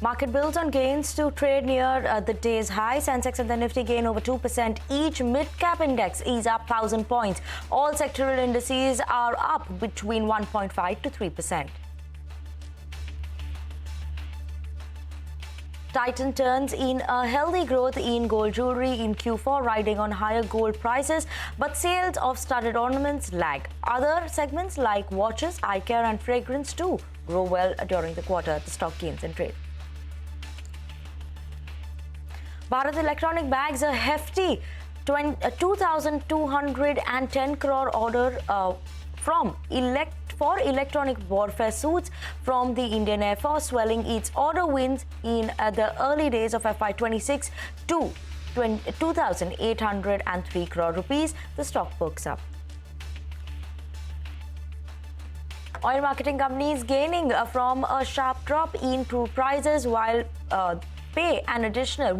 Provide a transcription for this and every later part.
Market builds on gains to trade near the day's high. Sensex and the Nifty gain over 2% each. Midcap index is up 1,000 points. All sectoral indices are up between 1.5 to 3%. Titan turns in a healthy growth in gold jewelry in Q4, riding on higher gold prices, but sales of studded ornaments lag. Other segments like watches, eye care and fragrance too grow well during the quarter. The stock gains in trade. Bharat Electronic bags a hefty 2,210 crore order for electronic warfare suits from the Indian Air Force, swelling its order wins in the early days of FY26 to 2,803 crore rupees. The stock perks up. Oil marketing companies gaining from a sharp drop in crude prices, while will pay an additional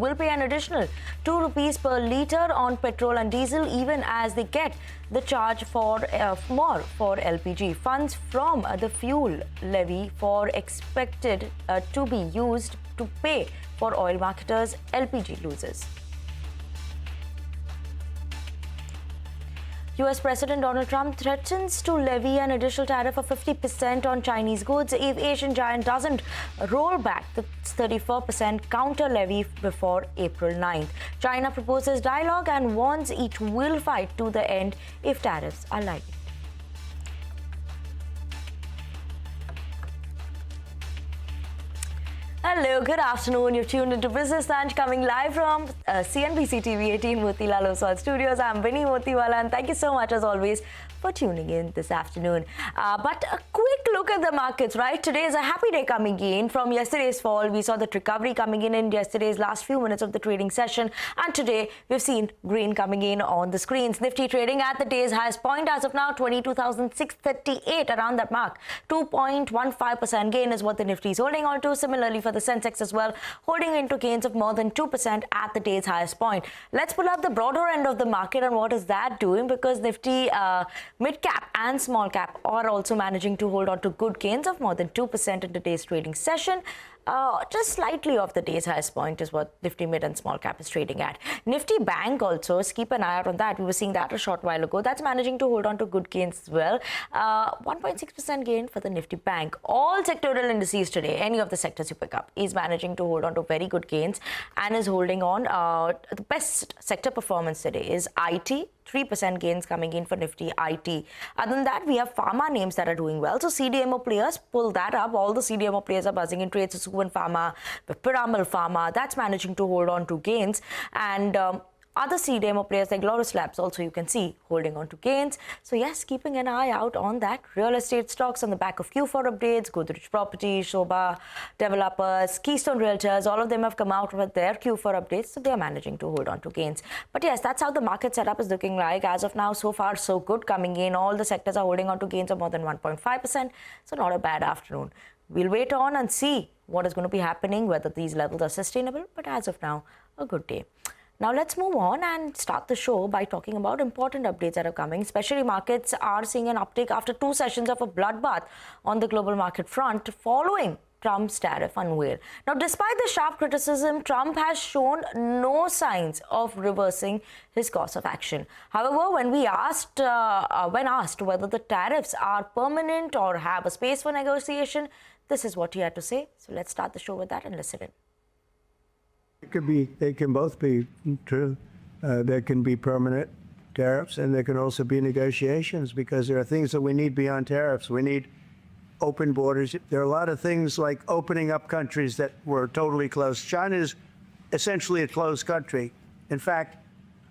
2 rupees per litre on petrol and diesel, even as they get the charge for more for LPG. Funds from the fuel levy for expected to be used to pay for oil marketers' LPG losers. US President Donald Trump threatens to levy an additional tariff of 50% on Chinese goods if Asian giant doesn't roll back the 34% counter levy before April 9th. China proposes dialogue and warns it will fight to the end if tariffs are levied. Hello, good afternoon. You're tuned into Business Lunch, coming live from CNBC-TV18 Motilal Oswal Studios. I'm Vinny Motiwala, and thank you so much, as always, for tuning in this afternoon. But a quick look at the markets, right? Today is a happy day coming in. From yesterday's fall, we saw that recovery coming in yesterday's last few minutes of the trading session. And today, we've seen green coming in on the screens. Nifty trading at the day's highest point as of now, 22,638, around that mark. 2.15% gain is what the Nifty is holding on to. Similarly for the Sensex as well, holding into gains of more than 2% at the day's highest point. Let's pull up the broader end of the market and what is that doing, because Nifty Midcap and Small Cap are also managing to hold on to good gains of more than 2% in today's trading session. Just slightly off the day's highest point is what Nifty Mid and Small Cap is trading at. Nifty Bank also, keep an eye out on that. We were seeing that a short while ago. That's managing to hold on to good gains as well. 1.6% gain for the Nifty Bank. All sectoral indices today, any of the sectors you pick up, is managing to hold on to very good gains and is holding on. The best sector performance today is IT. 3% gains coming in for Nifty IT. Other than that, we have pharma names that are doing well. So CDMO players pull that up. All the CDMO players are buzzing in trades. So Suven Pharma, Piramal Pharma, that's managing to hold on to gains. And other CDMO players like Lotus Labs also, you can see, holding on to gains. So yes, keeping an eye out on that. Real estate stocks on the back of Q4 updates, Godrej Property, Shobha Developers, Keystone Realtors, all of them have come out with their Q4 updates. So they are managing to hold on to gains. But yes, that's how the market setup is looking like. As of now, so far, so good coming in. All the sectors are holding on to gains of more than 1.5%. So not a bad afternoon. We'll wait on and see what is going to be happening, whether these levels are sustainable. But as of now, a good day. Now let's move on and start the show by talking about important updates that are coming. Especially markets are seeing an uptick after 2 sessions of a bloodbath on the global market front following Trump's tariff unveil. Now, despite the sharp criticism, Trump has shown no signs of reversing his course of action. However, when asked whether the tariffs are permanent or have a space for negotiation, this is what he had to say. So let's start the show with that and listen in. They can both be true. There can be permanent tariffs, and there can also be negotiations, because there are things that we need beyond tariffs. We need open borders. There are a lot of things like opening up countries that were totally closed. China is essentially a closed country. In fact,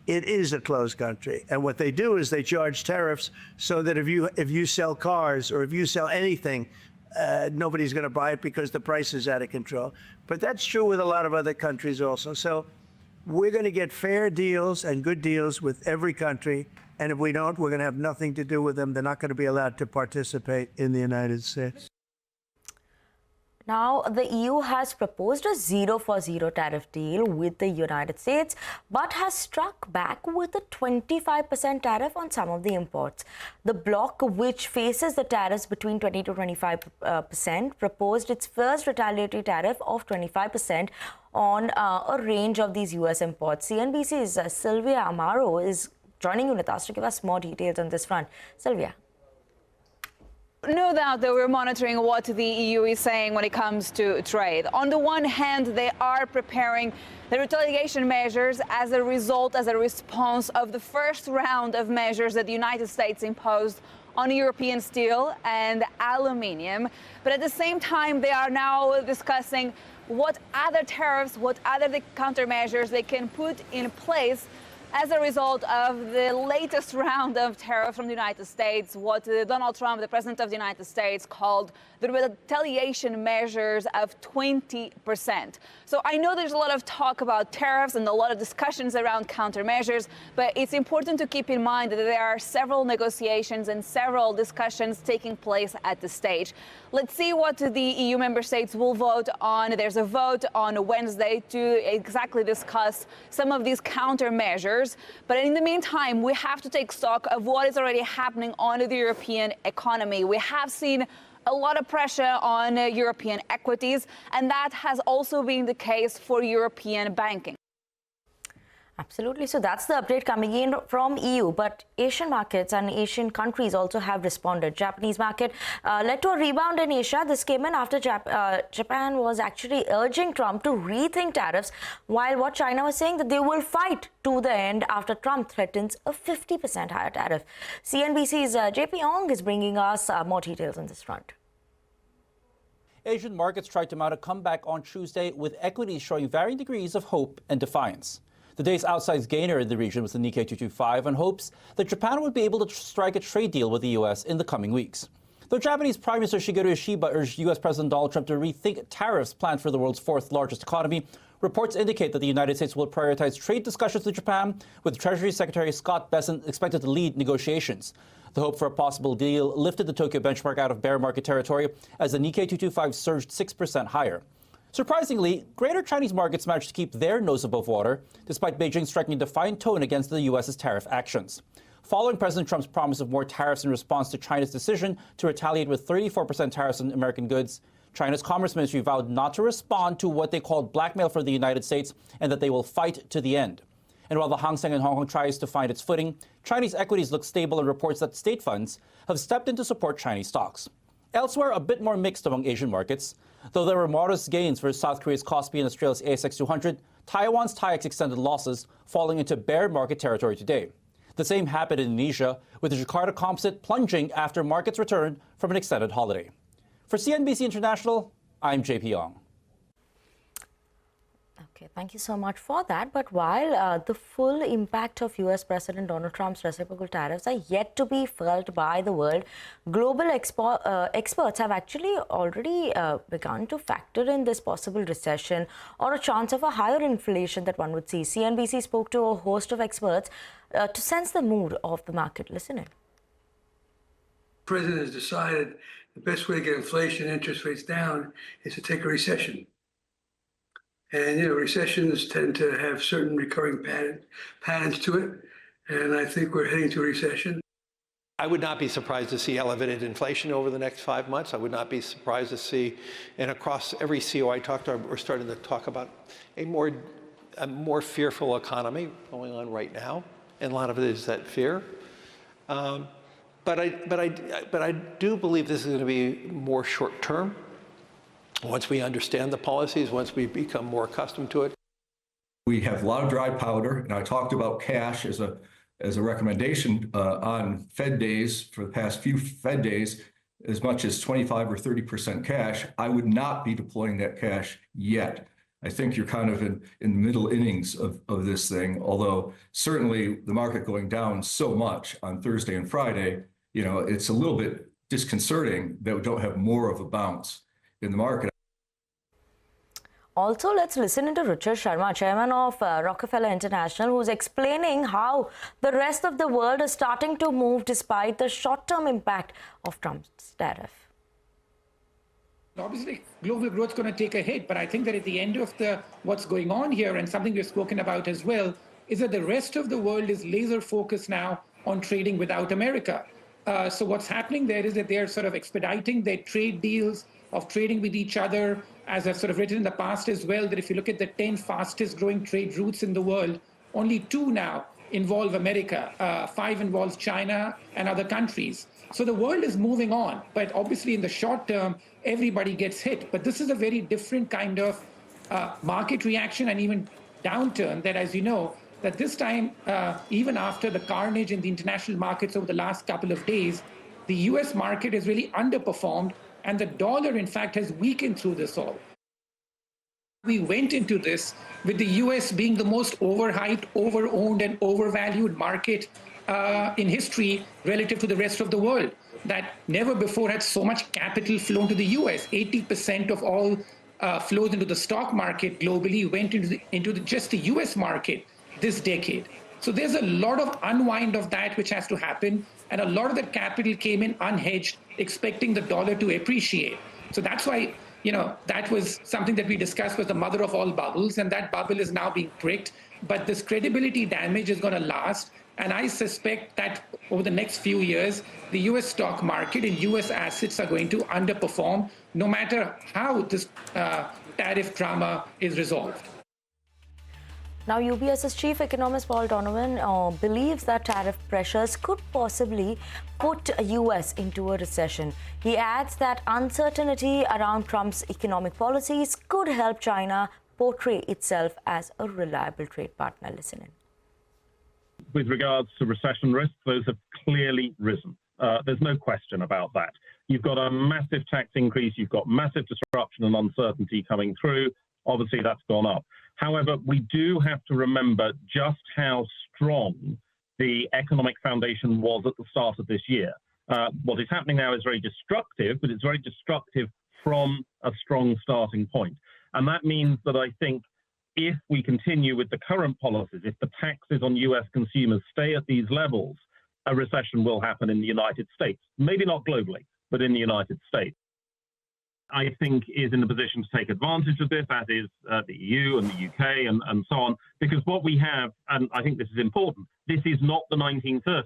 it is a closed country. And what they do is they charge tariffs so that if you sell cars or if you sell anything, nobody's going to buy it because the price is out of control. But that's true with a lot of other countries also. So we're going to get fair deals and good deals with every country. And if we don't, we're going to have nothing to do with them. They're not going to be allowed to participate in the United States. Now, the EU has proposed a 0-for-0 tariff deal with the United States, but has struck back with a 25% tariff on some of the imports. The bloc, which faces the tariffs between 20 to 25%, proposed its first retaliatory tariff of 25% on a range of these US imports. CNBC's Sylvia Amaro is joining you with us to give us more details on this front. Sylvia. No doubt that we're monitoring what the EU is saying when it comes to trade. On the one hand, they are preparing the retaliation measures as a response of the first round of measures that the United States imposed on European steel and aluminium. But at the same time, they are now discussing what other tariffs, what other countermeasures they can put in place as a result of the latest round of tariffs from the United States, what Donald Trump, the president of the United States, called the retaliation measures of 20%. So I know there's a lot of talk about tariffs and a lot of discussions around countermeasures, but it's important to keep in mind that there are several negotiations and several discussions taking place at this stage. Let's see what the EU member states will vote on. There's a vote on Wednesday to exactly discuss some of these countermeasures. But in the meantime, we have to take stock of what is already happening on the European economy. We have seen a lot of pressure on European equities, and that has also been the case for European banking. Absolutely. So that's the update coming in from EU. But Asian markets and Asian countries also have responded. Japanese market led to a rebound in Asia. This came in after Japan was actually urging Trump to rethink tariffs, while what China was saying that they will fight to the end after Trump threatens a 50% higher tariff. CNBC's JP Ong is bringing us more details on this front. Asian markets tried to mount a comeback on Tuesday, with equities showing varying degrees of hope and defiance. The day's outsized gainer in the region was the Nikkei 225 on hopes that Japan would be able to strike a trade deal with the U.S. in the coming weeks. Though Japanese Prime Minister Shigeru Ishiba urged U.S. President Donald Trump to rethink tariffs planned for the world's fourth largest economy, reports indicate that the United States will prioritize trade discussions with Japan, with Treasury Secretary Scott Bessent expected to lead negotiations. The hope for a possible deal lifted the Tokyo benchmark out of bear market territory as the Nikkei 225 surged 6% higher. Surprisingly, greater Chinese markets managed to keep their nose above water, despite Beijing striking a defiant tone against the U.S.'s tariff actions. Following President Trump's promise of more tariffs in response to China's decision to retaliate with 34% tariffs on American goods, China's Commerce Ministry vowed not to respond to what they called blackmail for the United States and that they will fight to the end. And while the Hang Seng in Hong Kong tries to find its footing, Chinese equities look stable and reports that state funds have stepped in to support Chinese stocks. Elsewhere, a bit more mixed among Asian markets. Though there were modest gains for South Korea's Kospi and Australia's ASX 200, Taiwan's TAIEX extended losses, falling into bear market territory today. The same happened in Indonesia, with the Jakarta Composite plunging after markets returned from an extended holiday. For CNBC International, I'm JP Ong. Okay, thank you so much for that. But while the full impact of US President Donald Trump's reciprocal tariffs are yet to be felt by the world, global experts have actually already begun to factor in this possible recession or a chance of a higher inflation that one would see. CNBC spoke to a host of experts to sense the mood of the market. Listen in. The president has decided the best way to get inflation and interest rates down is to take a recession. And, recessions tend to have certain recurring patterns to it. And I think we're heading to a recession. I would not be surprised to see elevated inflation over the next 5 months. I would not be surprised to see, and across every CO I talk to, we're starting to talk about a more fearful economy going on right now. And a lot of it is that fear. But I do believe this is going to be more short term. Once we understand the policies, once we become more accustomed to it. We have a lot of dry powder, and I talked about cash as a recommendation on Fed days for the past few Fed days, as much as 25 or 30% cash. I would not be deploying that cash yet. I think you're kind of in the middle innings of this thing, although certainly the market going down so much on Thursday and Friday, it's a little bit disconcerting that we don't have more of a bounce in the market. Also, let's listen into Ruchir Sharma, chairman of Rockefeller International, who's explaining how the rest of the world is starting to move despite the short-term impact of Trump's tariff. Obviously, global growth is going to take a hit, but I think that at the end of what's going on here, and something we've spoken about as well, is that the rest of the world is laser focused now on trading without America. So what's happening there is that they're sort of expediting their trade deals of trading with each other, as I've sort of written in the past as well, that if you look at the 10 fastest growing trade routes in the world, only 2 now involve America, 5 involves China and other countries. So the world is moving on, but obviously in the short term, everybody gets hit. But this is a very different kind of market reaction and even downturn that, as you know, that this time, even after the carnage in the international markets over the last couple of days, the US market has really underperformed, and the dollar, in fact, has weakened through this all. We went into this with the US being the most overhyped, overowned, and overvalued market in history relative to the rest of the world. That never before had so much capital flown to the US. 80% of all flows into the stock market globally went into just the US market this decade. So there's a lot of unwind of that which has to happen, and a lot of that capital came in unhedged, expecting the dollar to appreciate. So that's why, that was something that we discussed was the mother of all bubbles, and that bubble is now being pricked. But this credibility damage is going to last, and I suspect that over the next few years, the US stock market and US assets are going to underperform, no matter how this tariff drama is resolved. Now, UBS's chief economist Paul Donovan believes that tariff pressures could possibly put US into a recession. He adds that uncertainty around Trump's economic policies could help China portray itself as a reliable trade partner. Listen in. With regards to recession risks, those have clearly risen. There's no question about that. You've got a massive tax increase, you've got massive disruption and uncertainty coming through. Obviously, that's gone up. However, we do have to remember just how strong the economic foundation was at the start of this year. What is happening now is very destructive, but it's very destructive from a strong starting point. And that means that I think if we continue with the current policies, if the taxes on US consumers stay at these levels, a recession will happen in the United States. Maybe not globally, but in the United States. I think is in a position to take advantage of this, as is the EU and the UK and so on, because what we have, and I think this is important, this is not the 1930s.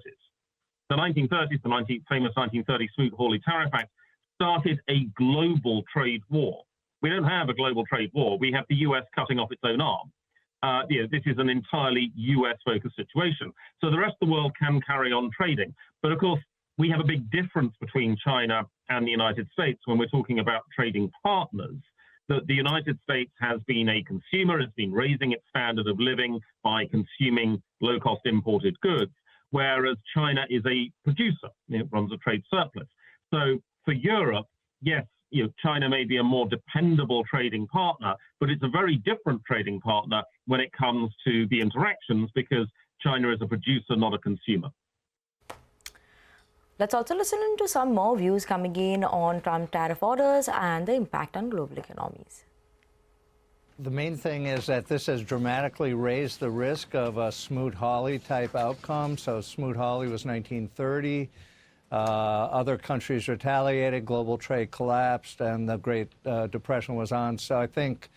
The 1930s, the famous 1930 Smoot-Hawley Tariff Act, started a global trade war. We don't have a global trade war. We have the US cutting off its own arm. This is an entirely US-focused situation. So the rest of the world can carry on trading. But of course, we have a big difference between China and the United States when we're talking about trading partners, that the United States has been a consumer, it's been raising its standard of living by consuming low-cost imported goods, whereas China is a producer. It runs a trade surplus. So for Europe, yes, China may be a more dependable trading partner, but it's a very different trading partner when it comes to the interactions because China is a producer, not a consumer. Let's also listen to some more views coming in on Trump tariff orders and the impact on global economies. The main thing is that this has dramatically raised the risk of a Smoot-Hawley type outcome. So Smoot-Hawley was 1930. Other countries retaliated, global trade collapsed, and the Great Depression was on. So I think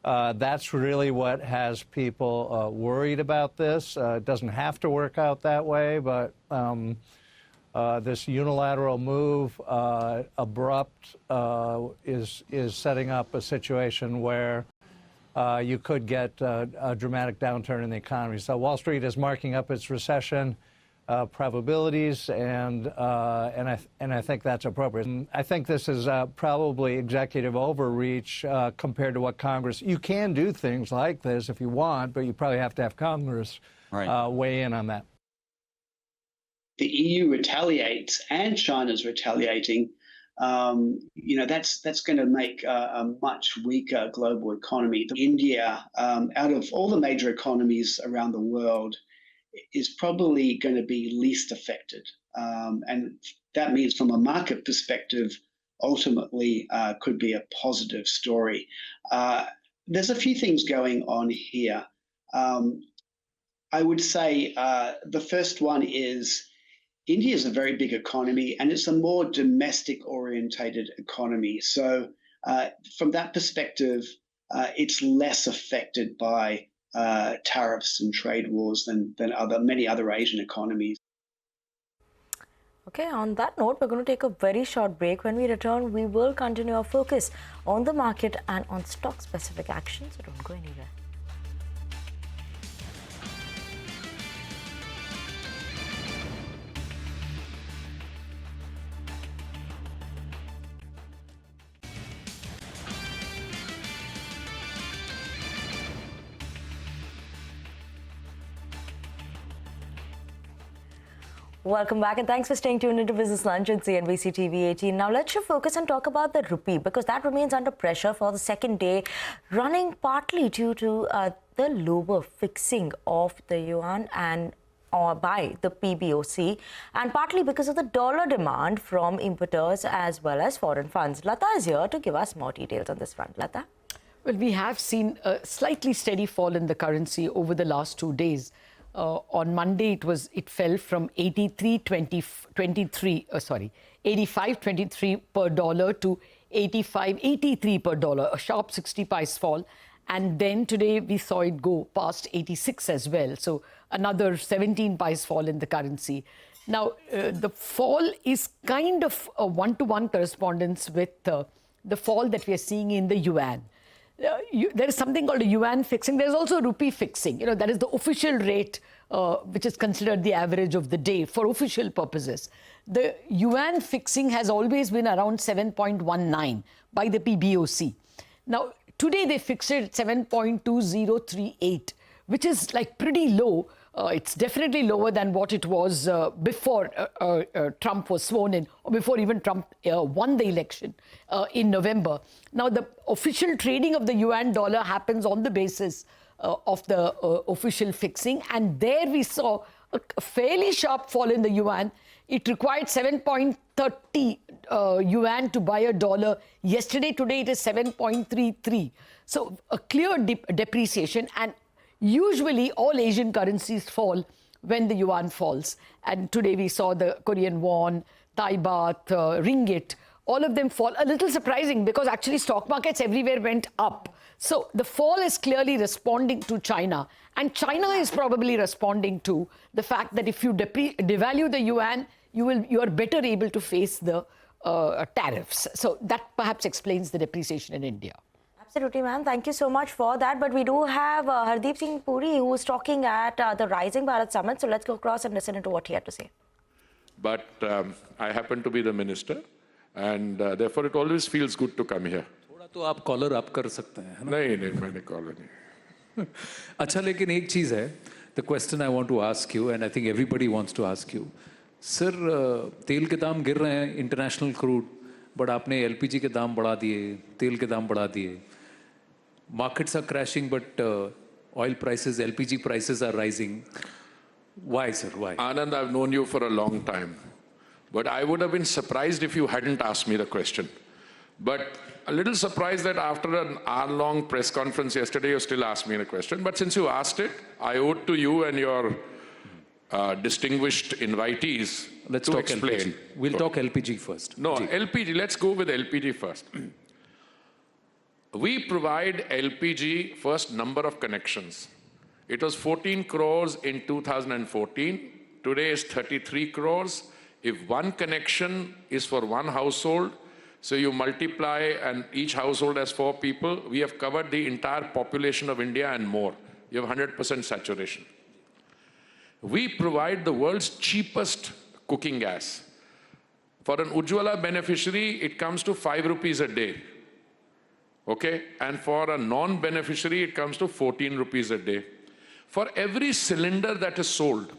that's really what has people worried about this. It doesn't have to work out that way, but this unilateral move, abrupt, is setting up a situation where you could get a dramatic downturn in the economy. So Wall Street is marking up its recession probabilities, and I think that's appropriate. I think this is probably executive overreach compared to what Congress. You can do things like this if you want, but you probably have to have Congress weigh in on that. The EU retaliates and China's retaliating, that's going to make a much weaker global economy. India, out of all the major economies around the world, is probably going to be least affected. And that means from a market perspective, ultimately could be a positive story. There's a few things going on here. I would say the first one is India is a very big economy, and it's a more domestic orientated economy. So from that perspective, it's less affected by tariffs and trade wars than many other Asian economies. Okay, on that note, we're going to take a very short break. When we return, we will continue our focus on the market and on stock-specific action, so don't go anywhere. Welcome back and thanks for staying tuned into Business Lunch on CNBC TV18. Now let's shift focus and talk about the rupee because that remains under pressure for the second day, running partly due to the lower fixing of the yuan and by the PBOC and partly because of the dollar demand from importers as well as foreign funds. Lata is here to give us more details on this front. Lata? Well, we have seen a slightly steady fall in the currency over the last 2 days. On Monday, it fell from 85.23 per dollar to 85.83 per dollar, a sharp 60 paise fall. And then today we saw it go past 86 as well. So another 17 paise fall in the currency. Now, the fall is kind of a one-to-one correspondence with the fall that we are seeing in the yuan. There is something called a yuan fixing. There's also rupee fixing. That is the official rate, which is considered the average of the day for official purposes. The yuan fixing has always been around 7.19 by the PBOC. Now, today they fixed it at 7.2038, which is like pretty low. It's definitely lower than what it was before Trump was sworn in, or before even Trump won the election in November. Now, the official trading of the yuan dollar happens on the basis of the official fixing. And there we saw a fairly sharp fall in the yuan. It required 7.30 yuan to buy a dollar. Yesterday, today it is 7.33. So a clear depreciation. And usually all Asian currencies fall when the yuan falls. And today we saw the Korean won, Thai baht, ringgit, all of them fall. A little surprising because actually stock markets everywhere went up. So the fall is clearly responding to China. And China is probably responding to the fact that if you devalue the yuan, you are better able to face the tariffs. So that perhaps explains the depreciation in India. Absolutely, ma'am. Thank you so much for that. But we do have Hardeep Singh Puri, who is talking at the Rising Bharat Summit. So let's go across and listen to what he had to say. But I happen to be the minister, and therefore it always feels good to come here. थोड़ा तो आप collar up कर सकते हैं ना? नहीं, मैंने collar नहीं. अच्छा, लेकिन एक चीज़ है, the question I want to ask you, and I think everybody wants to ask you, sir तेल के दाम गिर रहे हैं, इंटरनेशनल क्रूड, बट आपने एलपीजी के दाम बढ़ा दिए, तेल के दाम बढ़ा दिए. Markets are crashing, but oil prices, LPG prices are rising. Why, sir? Why? Anand, I've known you for a long time, but I would have been surprised if you hadn't asked me the question. But a little surprised that after an hour-long press conference yesterday, you still asked me the question. But since you asked it, I owe it to you and your distinguished invitees to explain. LPG. We'll talk LPG first. No, LPG. Let's go with LPG first. We provide LPG first number of connections. It was 14 crores in 2014. Today is 33 crores. If one connection is for one household, so you multiply and each household has 4 people, we have covered the entire population of India and more. You have 100% saturation. We provide the world's cheapest cooking gas. For an Ujjwala beneficiary, it comes to 5 rupees a day. Okay, and for a non-beneficiary, it comes to 14 rupees a day. For every cylinder that is sold,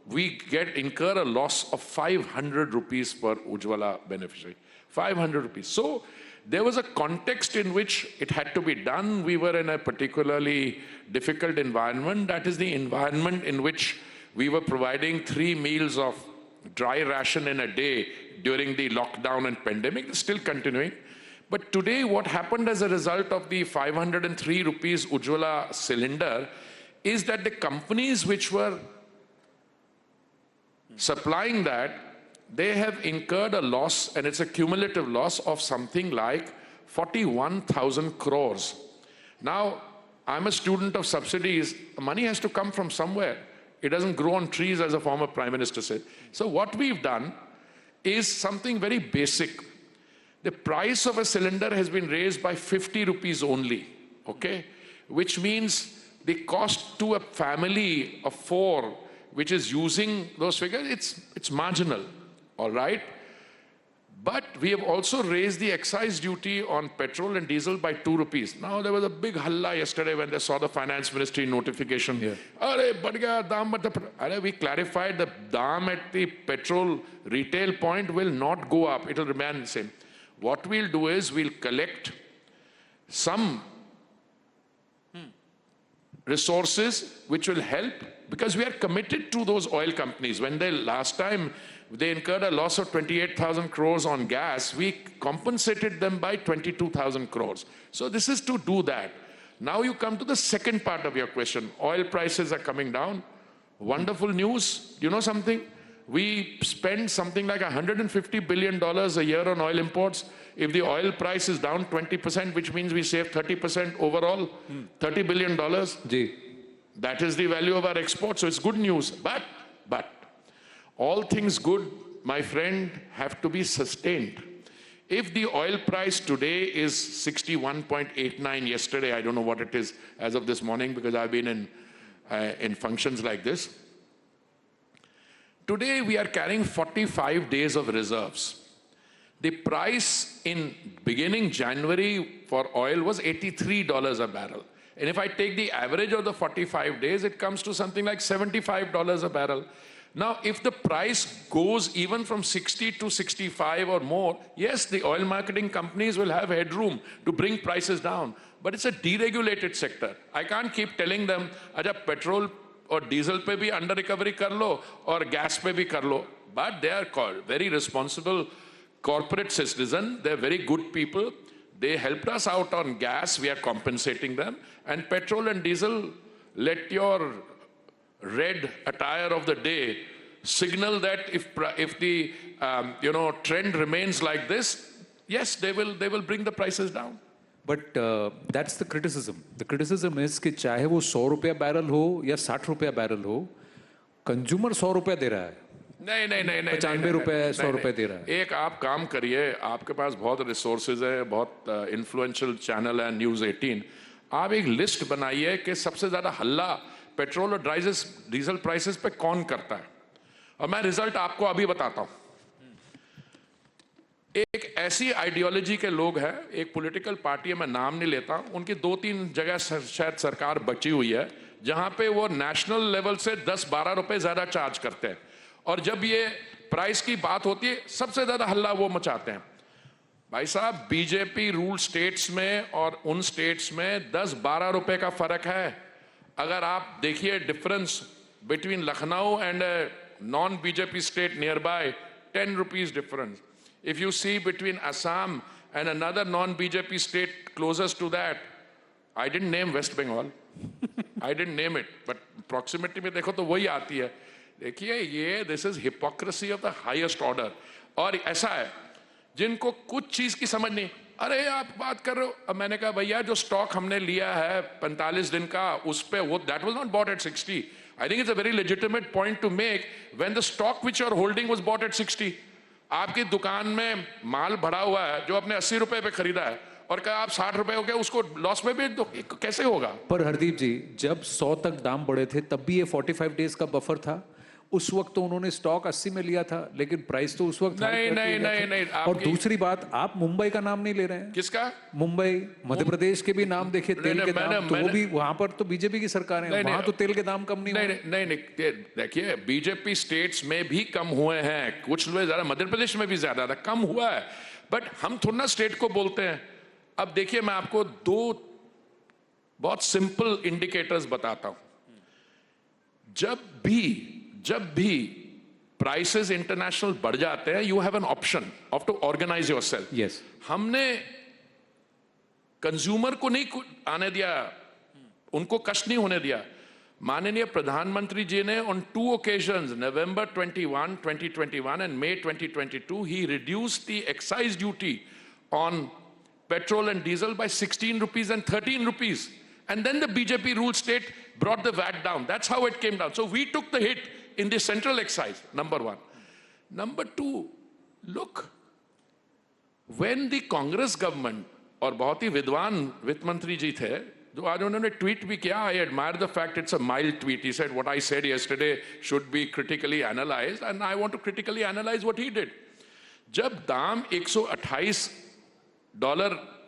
we incur a loss of 500 rupees per Ujjwala beneficiary. 500 rupees. So there was a context in which it had to be done. We were in a particularly difficult environment. That is the environment in which we were providing 3 meals of dry ration in a day during the lockdown and pandemic. It's still continuing. But today, what happened as a result of the 503 rupees Ujjwala cylinder is that the companies which were supplying that they have incurred a loss, and it's a cumulative loss of something like 41,000 crores. Now, I'm a student of subsidies. Money has to come from somewhere. It doesn't grow on trees, as a former Prime Minister said. So what we've done is something very basic. The price of a cylinder has been raised by 50 rupees only, okay? Which means the cost to a family of 4, which is using those figures, it's marginal, all right? But we have also raised the excise duty on petrol and diesel by 2 rupees. Now, there was a big halla yesterday when they saw the finance ministry notification. We clarified the dam at the petrol retail point will not go up. It will remain the same. What we'll do is we'll collect some resources which will help, because we are committed to those oil companies. When they last time they incurred a loss of 28,000 crores on gas, we compensated them by 22,000 crores. So this is to do that. Now you come to the second part of your question. Oil prices are coming down. Wonderful news. You know something? We spend something like $150 billion a year on oil imports. If the oil price is down 20%, which means we save 30% overall, $30 billion. That is the value of our exports. So it's good news. But all things good, my friend, have to be sustained. If the oil price today is 61.89 yesterday, I don't know what it is as of this morning because I've been in functions like this. Today we are carrying 45 days of reserves. The price in beginning January for oil was $83 a barrel. And if I take the average of the 45 days, it comes to something like $75 a barrel. Now, if the price goes even from 60 to 65 or more, yes, the oil marketing companies will have headroom to bring prices down. But it's a deregulated sector. I can't keep telling them, acha petrol or diesel pe bhi under recovery kar lo or gas pe bhi kar lo. But they are called very responsible corporate citizens. They're very good people. They helped us out on gas. We are compensating them. And petrol and diesel, let your red attire of the day signal that if the trend remains like this, yes, they will bring the prices down. But that's the criticism. The criticism is कि चाहे वो 100 रुपया barrel हो या 60 रुपया barrel हो, consumer 100 रुपया दे रहा है. नहीं 95 रुपए 100 रुपए दे रहा है. एक आप काम करिए, आपके पास बहुत रिसोर्सेज है, बहुत इन्फ्लुएंशियल चैनल है न्यूज़ 18. आप एक लिस्ट बनाइए कि सबसे ज्यादा हल्ला पेट्रोल और डीजल प्राइसेस पे कौन करता है, और मैं रिजल्ट आपको अभी बताता हूं. एक ऐसी आइडियोलॉजी के लोग हैं, एक पॉलिटिकल पार्टी है, मैं नाम नहीं लेता, उनकी 2-3 जगह शायद सरकार बची हुई है जहां पे वो नेशनल लेवल से 10-12 रुपए ज्यादा चार्ज करते हैं, और जब ये प्राइस की बात होती है सबसे ज्यादा हल्ला वो मचाते हैं. भाई साहब, बीजेपी रूल स्टेट्स में और उन स्टेट्स में 10-12 रुपए का फर्क है. अगर आप देखिए difference between Lucknow and non BJP state near by, 10 rupees difference. If you see between Assam and another non-BJP state closest to that, I didn't name West Bengal. I didn't name it, but proximity में देखो तो वही आती है. देखिए ये this is hypocrisy of the highest order. और ऐसा है जिनको कुछ चीज की समझ नहीं, अरे आप बात कर रहे हो. अब मैंने कहा भैया जो स्टॉक हमने लिया है 45 दिन का, उस पे वो that was not bought at 60. I think it's a very legitimate point to make when the stock which you are holding was bought at 60. आपकी दुकान में माल भरा हुआ है जो आपने 80 रुपए पे खरीदा है और कहा आप 60 रुपए हो गया, उसको लॉस में बेच दो, कैसे होगा? पर हरदीप जी, जब 100 तक दाम बढ़े थे तब भी ये 45 डेज का बफर था. उस वक्त तो उन्होंने स्टॉक 80 में लिया था, लेकिन प्राइस तो उस वक्त नहीं. और दूसरी बात, आप मुंबई का नाम नहीं ले रहे हैं. किसका? मुंबई, मध्य प्रदेश के भी नाम देखिए, तेल के दाम, तो वो भी वहां पर तो बीजेपी की सरकार है, वहां तो तेल के दाम कम नहीं हुए. नहीं, देखिए बीजेपी स्टेट्स में भी कम हुए हैं, कुछ ज्यादा, मध्य प्रदेश में भी ज्यादा था, कम हुआ है. बट हम थोड़ा ना स्टेट को बोलते हैं. अब देखिए मैं आपको 2 बहुत सिंपल इंडिकेटर्स बताता हूं. जब भी प्राइसेस इंटरनेशनल बढ़ जाते हैं, you have an option of to organise yourself. Yes, हमने कंज्यूमर को नहीं आने दिया, उनको कष्ट नहीं होने दिया. माननीय प्रधानमंत्री जी ने on 2 occasions, November 21, 2021 and May 2022, he reduced the excise duty on petrol and diesel by 16 rupees and 13 rupees. And then the BJP ruled state brought the VAT down. That's how it came down. So we took the hit in the central excise, number one. Number two, look, when the Congress government, और बहुत ही विद्वान वित्त मंत्री जी थे, जो आज उन्होंने tweet भी किया, I admire the fact it's a mild tweet. He said, what I said yesterday should be critically analyzed, and I want to critically analyze what he did. जब दाम $128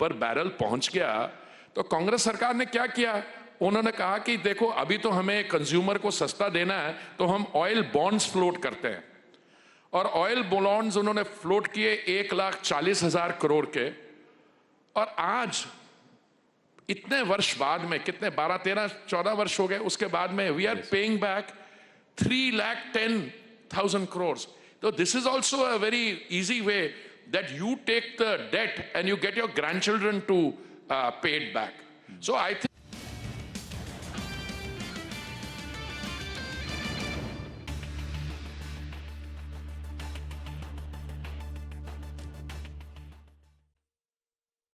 पर बैरल पहुंच गया, तो कांग्रेस सरकार ने क्या किया? उन्होंने कहा कि देखो अभी तो हमें कंज्यूमर को सस्ता देना है, तो हम ऑयल बॉन्ड्स फ्लोट करते हैं. और ऑयल बॉन्ड्स उन्होंने फ्लोट किए 1,40,000 करोड़ के. और आज इतने वर्ष बाद में, कितने 12, 13, 14 वर्ष हो गए, उसके बाद में we are paying back 3,10,000 crores. So this is also a very easy way that you take the debt and you get your grandchildren to pay it back. So I think